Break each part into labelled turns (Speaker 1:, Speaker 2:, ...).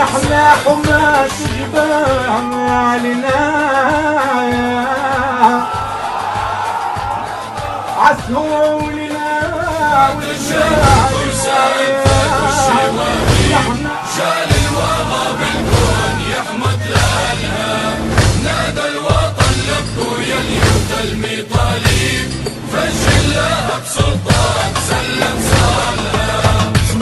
Speaker 1: احنا حماة جبالنا عسولنا والشعب
Speaker 2: شال الوغى بالكون يحمد لها نادى الوطن لابويا اليوت المطالب فجلها بسلطان سلم صالها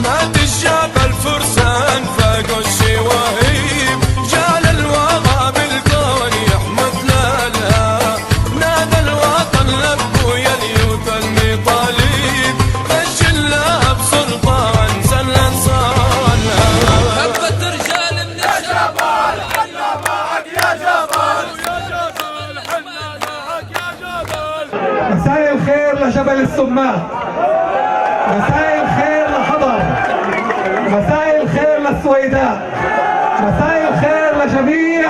Speaker 2: مات الجبل فرسان فاقوا الشواهيب جال الوغى بالكون يحمد لها نادى الوطن لابويا اليوت المطالب فجلها بسلطان سلم صالها هبت رجال من الجبل حنا معك يا جبل يا جبل حنا معك يا جبل.
Speaker 1: مساء الخير لجبل السماق، مساء الخير لحضر، مساء الخير للسويداء، مساء الخير لجميع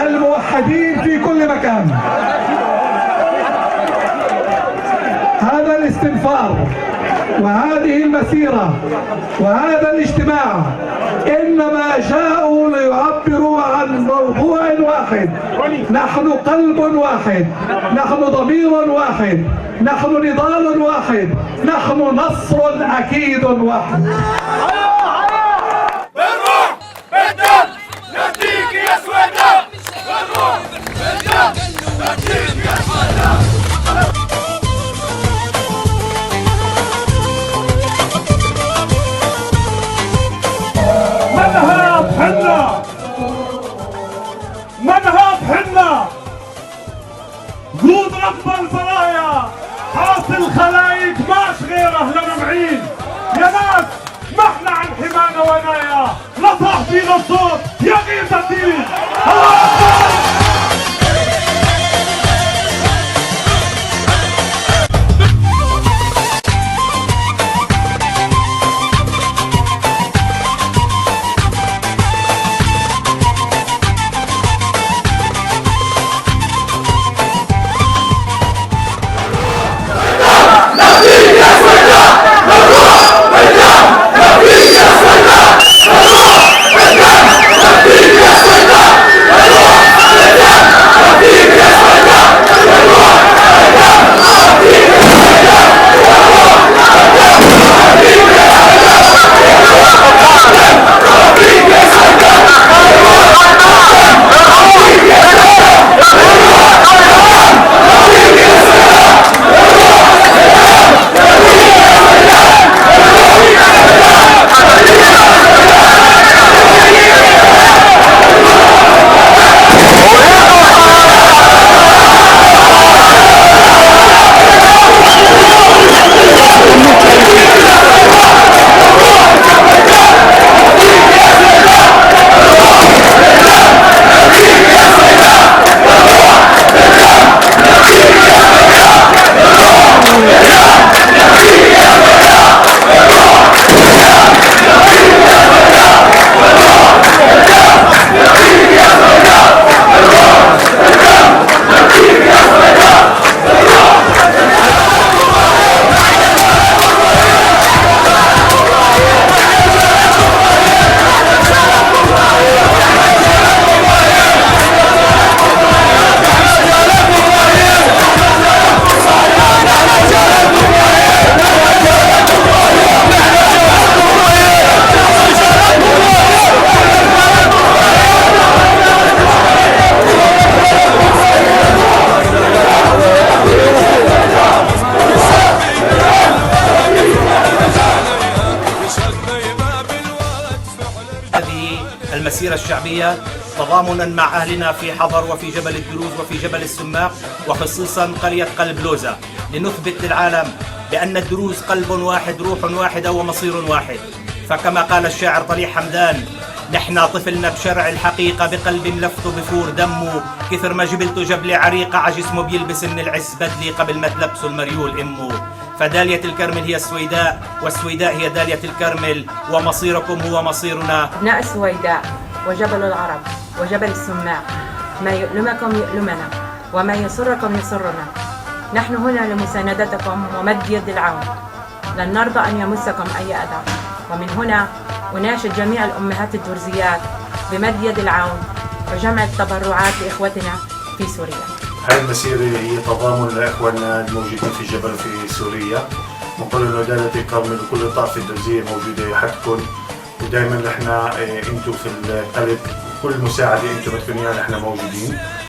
Speaker 1: الموحدين في كل مكان. هذا الاستنفار وهذه المسيرة وهذا الاجتماع إنما جاءوا ليعبروا عن موضوع واحد. نحن قلب واحد، نحن ضمير واحد، نحن نضال واحد، نحن نصر أكيد واحد.
Speaker 2: بالروح بالدم نفديك يا سويداء، بالروح بالدم نفديك يا سويداء.
Speaker 1: منهض حنا، منهض حنا، جود رب البرايا، حاصل خلايق ماش غيره لمعين. يا ناس ما احنا عن حمانا ونايا، لا صاحبي لا صوت يا غير الدين. الله أكبر.
Speaker 3: المسيرة الشعبية تضامنا مع أهلنا في حضر وفي جبل الدروز وفي جبل السماق وخصيصا قرية قلب لوزة، لنثبت للعالم بأن الدروز قلب واحد روح واحدة ومصير واحد. فكما قال الشاعر طليح حمدان: نحنا طفلنا بشرع الحقيقة بقلب ملفته بفور دمه، كثر ما جبلته جبلة عريقة عجسمه بيلبس من العز بدلي قبل ما تلبسه المريول أمه. فدالية الكرمل هي السويداء، والسويداء هي دالية الكرمل، ومصيركم هو مصيرنا.
Speaker 4: أبناء السويداء وجبل العرب وجبل السماق، ما يؤلمكم يؤلمنا وما يسركم يسرنا. نحن هنا لمساندتكم ومد يد العون، لن نرضى أن يمسكم أي أذى، ومن هنا وناشد جميع الأمهات الدرزيات بمد يد العون وجمع التبرعات لإخوتنا في سوريا.
Speaker 5: هاي المسيرة هي تضامن لإخواننا الموجودين في الجبل في سوريا. بنقول إنه دالة الكرمل وكل الطائفة الدرزية موجودة حدكم، ودائما نحن انتم في القلب، كل مساعدة انتم بدكم اياها نحن موجودين.